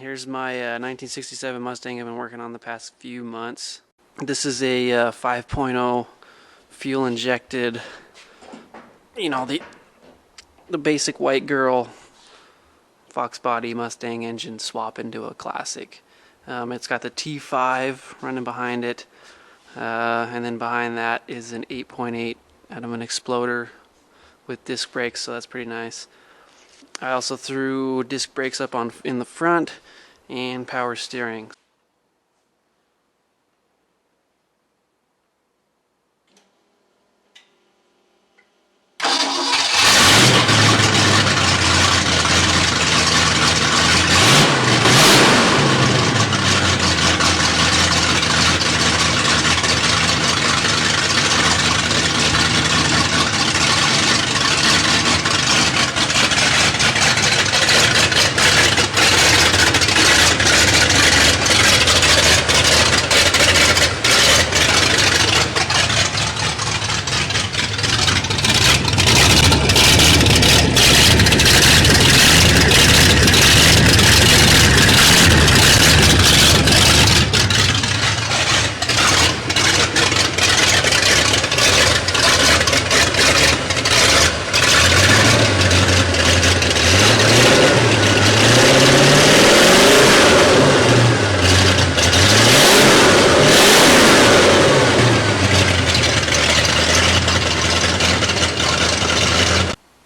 Here's my 1967 Mustang I've been working on the past few months. This is a 5.0 fuel injected, the basic white girl Fox body Mustang engine swap into a classic. It's got the T5 running behind it, and then behind that is an 8.8 out of an Exploder with disc brakes, so that's pretty nice. I also threw disc brakes up in the front and power steering.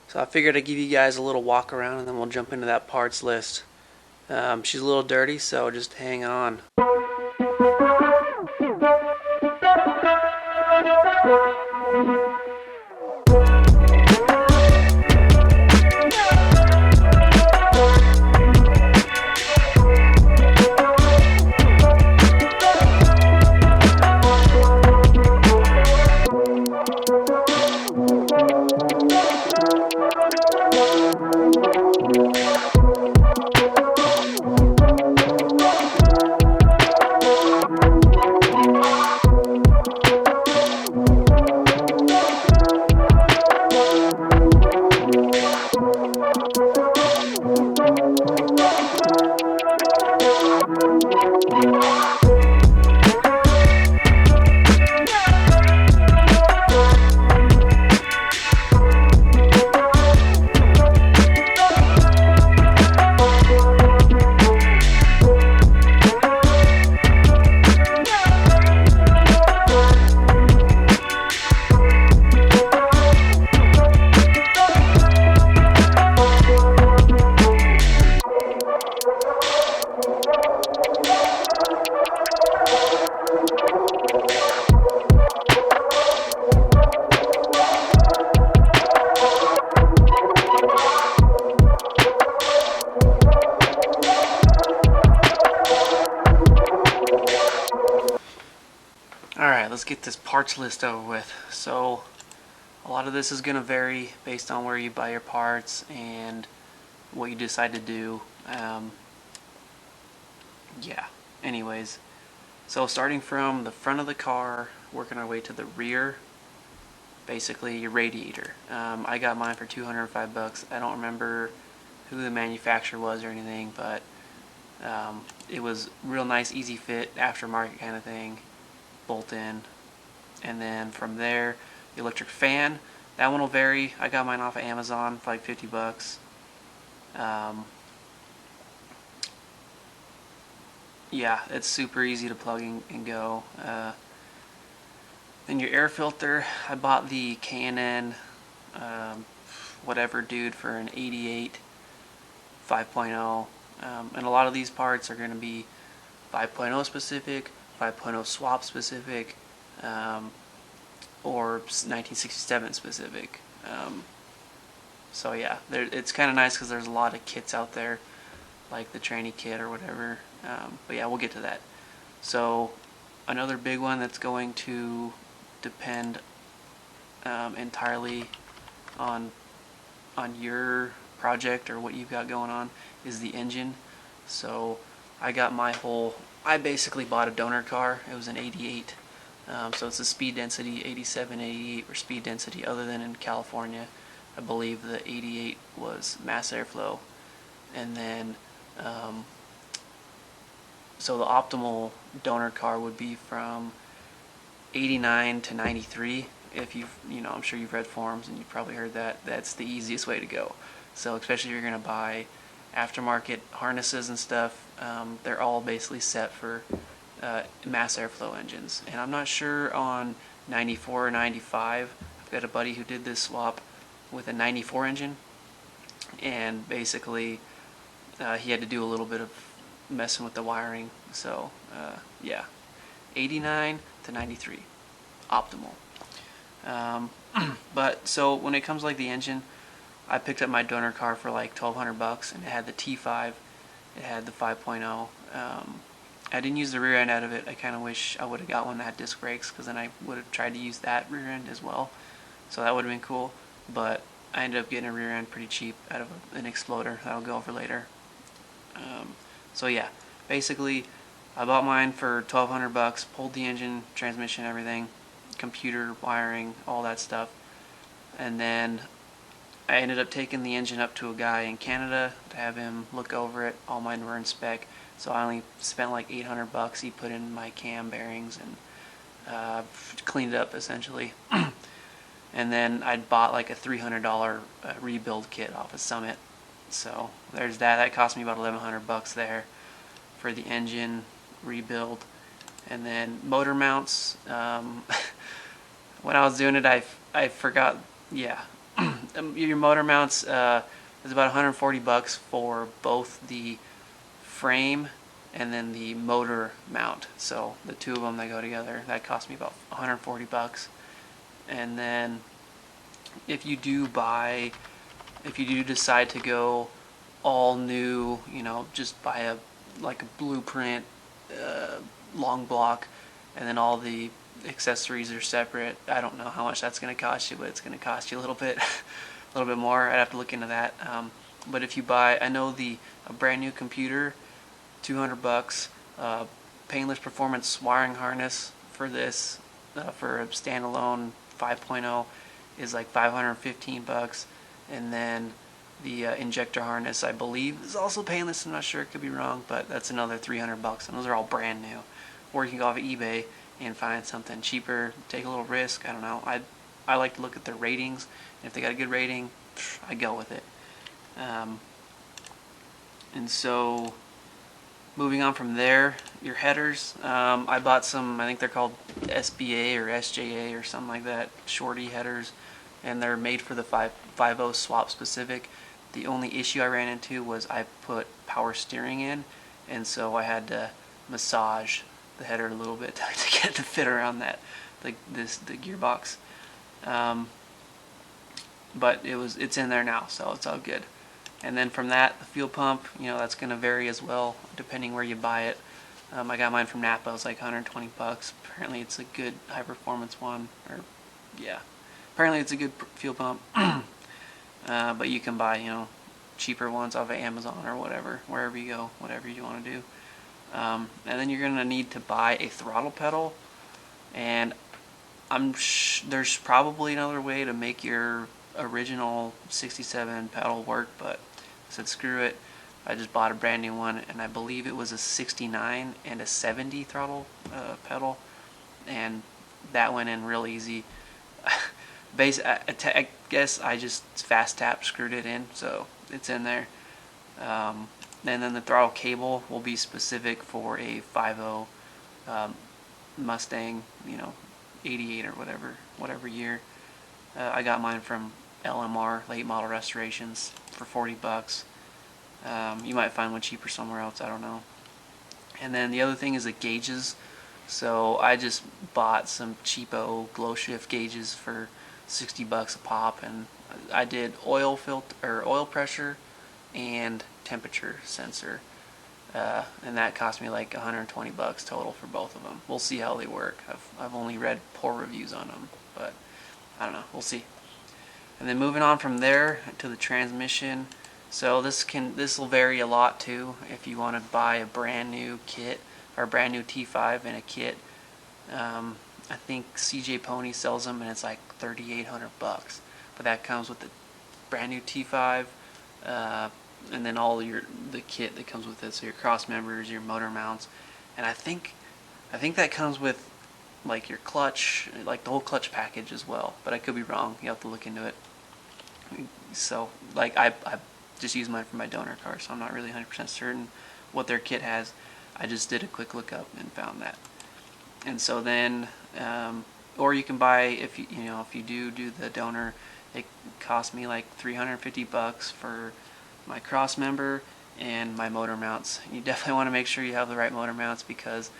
So I figured I'd give you guys a little walk around and then we'll jump into that parts list. She's a little dirty, so just hang on. Alright, let's get this parts list over with. So, a lot of this is going to vary based on where you buy your parts and what you decide to do. Yeah, anyways. So starting from the front of the car, working our way to the rear, basically your radiator. I got mine for $205. I don't remember who the manufacturer was or anything, but it was real nice, easy fit, aftermarket kind of thing. Bolt in, and then from there the electric fan, that one will vary. I got mine off of Amazon for like $50. Yeah, it's super easy to plug in and go. Then your air filter, I bought the K&N whatever dude for an 88 5.0, and a lot of these parts are going to be 5.0 specific, 5.0 swap specific, or 1967 specific. So yeah, it's kind of nice because there's a lot of kits out there, like the trainee kit or whatever. But yeah, we'll get to that. So another big one that's going to depend entirely on your project or what you've got going on is the engine. So I basically bought a donor car. It was an 88. So it's a speed density 87, 88, or speed density other than in California. I believe the 88 was mass airflow. And then So the optimal donor car would be from 89 to 93. If I'm sure you've read forums and you've probably heard that. That's the easiest way to go. So especially if you're going to buy aftermarket harnesses and stuff, they're all basically set for mass airflow engines. And I'm not sure on 94 or 95. I've got a buddy who did this swap with a 94 engine, and basically he had to do a little bit of messing with the wiring. So yeah, 89 to 93, optimal. But so when it comes to like the engine, I picked up my donor car for like $1,200, and it had the T5, it had the 5.0. I didn't use the rear end out of it. I kind of wish I would have got one that had disc brakes, because then I would have tried to use that rear end as well. So that would have been cool. But I ended up getting a rear end pretty cheap out of an Exploder that I'll go over later. So yeah, basically I bought mine for $1,200, pulled the engine, transmission, everything, computer, wiring, all that stuff. And then I ended up taking the engine up to a guy in Canada to have him look over it. All mine were in spec, so I only spent like $800. He put in my cam bearings and cleaned it up essentially. And then I'd bought like a $300 rebuild kit off of Summit. So there's that. That cost me about $1,100 there for the engine rebuild. And then motor mounts. When I was doing it, I forgot. Yeah, your motor mounts is about $140 for both the frame and then the motor mount. So the two of them that go together, that cost me about $140. And then if you do decide to go all new, just buy a blueprint long block, and then all the accessories are separate. I don't know how much that's going to cost you, but it's going to cost you a little bit more. I'd have to look into that. But if you buy, I know a brand new computer, $200, painless performance wiring harness for this, for a standalone 5.0 is like $515, and then the injector harness, I believe, is also painless. I'm not sure, it could be wrong, but that's another $300, and those are all brand new. Or you can go off of eBay and find something cheaper, take a little risk. I don't know. I like to look at their ratings, and if they got a good rating, I go with it. And so moving on from there, your headers. I bought some, I think they're called SBA or SJA or something like that, shorty headers, and they're made for the 5.0 swap specific. The only issue I ran into was I put power steering in, and so I had to massage the header a little bit to get it to fit around that, the gearbox. But it's in there now, so it's all good. And then from that, the fuel pump, that's going to vary as well depending where you buy it. I got mine from Napa. It was like $120. Apparently it's a good high performance one, or yeah, apparently it's a good fuel pump. But you can buy cheaper ones off of Amazon or whatever, wherever you go, whatever you want to do. And then you're going to need to buy a throttle pedal, and there's probably another way to make your original 67 pedal work, but I said screw it. I just bought a brand new one, and I believe it was a 69 and a 70 throttle pedal, and that went in real easy. I guess I just fast tap screwed it in, so it's in there. And then the throttle cable will be specific for a 5.0 Mustang, 88 or whatever year. I got mine from LMR, Late Model Restorations, for $40. You might find one cheaper somewhere else, I don't know. And then the other thing is the gauges. So I just bought some cheapo glow shift gauges for $60 a pop, and I did oil pressure and temperature sensor, and that cost me like $120 total for both of them. We'll see how they work. I've only read poor reviews on them, but I don't know. We'll see. And then moving on from there to the transmission. So this will vary a lot too. If you want to buy a brand new kit or a brand new T5 in a kit, I think CJ Pony sells them, and it's like $3,800. But that comes with the brand new T5, and then all the kit that comes with it, so your cross members, your motor mounts, and I think that comes with like your clutch, like the whole clutch package as well. But I could be wrong. You have to look into it. So like I just use mine for my donor car, so I'm not really 100% certain what their kit has. I just did a quick look up and found that. And so then, or you can buy, if you do the donor, it cost me like $350 for my cross member and my motor mounts. You definitely want to make sure you have the right motor mounts, because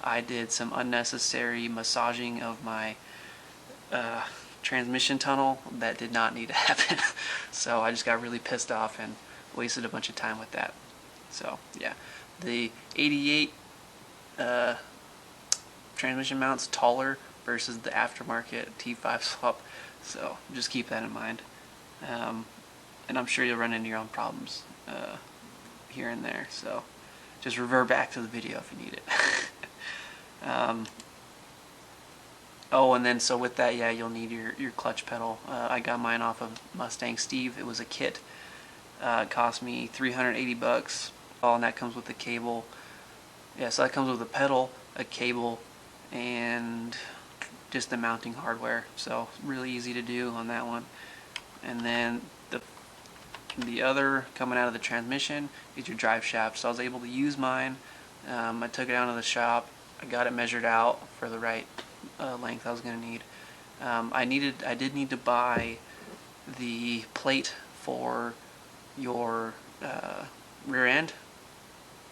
I did some unnecessary massaging of my transmission tunnel that did not need to happen. So I just got really pissed off and wasted a bunch of time with that. So yeah, the 88 transmission mount's taller versus the aftermarket T5 swap, so just keep that in mind. And I'm sure you'll run into your own problems here and there, so just revert back to the video if you need it. Oh, and then so with that, yeah, you'll need your clutch pedal. I got mine off of Mustang Steve. It was a kit. It cost me $380. Oh, and that comes with the cable. Yeah, so that comes with a pedal, a cable, and just the mounting hardware. So really easy to do on that one. And then the other coming out of the transmission is your drive shaft. So I was able to use mine. I took it down to the shop. I got it measured out for the right length I was going to need. I did need to buy the plate for your rear end,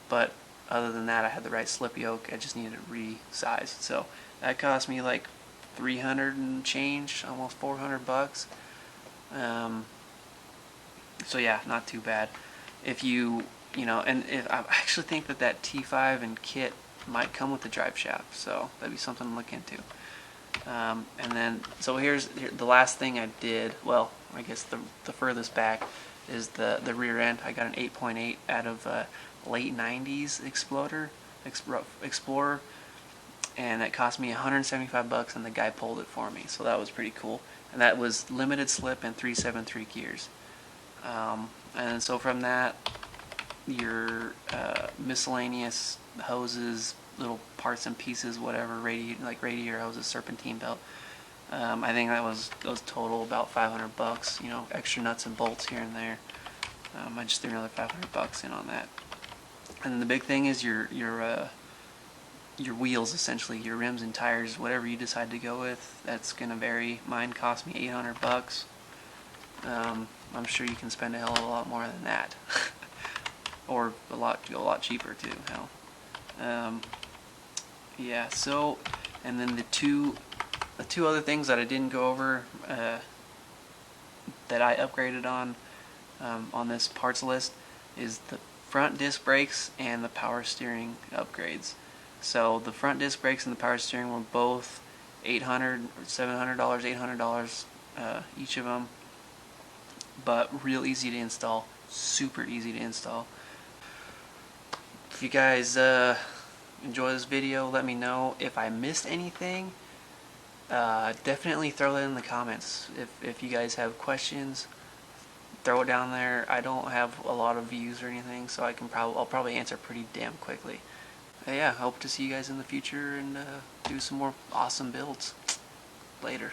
but other than that, I had the right slip yoke. I just needed it resized. So that cost me like 300 and change, almost $400. So yeah, not too bad. If and if I actually think that T5 and kit might come with the drive shaft, so that'd be something to look into. And then, so here's the last thing I did. Well, I guess the furthest back is the rear end. I got an 8.8 out of late 90s Explorer, and that cost me $175, and the guy pulled it for me, so that was pretty cool. And that was limited slip and 373 gears. And so from that, your miscellaneous hoses, little parts and pieces, whatever, radiator hoses, serpentine belt. I think that was total about $500. Extra nuts and bolts here and there. I just threw another $500 in on that. And then the big thing is your wheels, essentially, your rims and tires, whatever you decide to go with. That's gonna vary. Mine cost me $800. I'm sure you can spend a hell of a lot more than that, or a lot cheaper too. Hell, yeah. So, and then the two other things that I didn't go over that I upgraded on this parts list is the front disc brakes and the power steering upgrades. So the front disc brakes and the power steering were both $800 or $700, $800 each of them. But real easy to install, super easy to install. If you guys enjoy this video, let me know. If I missed anything, definitely throw that in the comments. If you guys have questions, throw it down there. I don't have a lot of views or anything, so I'll probably answer pretty damn quickly. But yeah, I hope to see you guys in the future and do some more awesome builds later.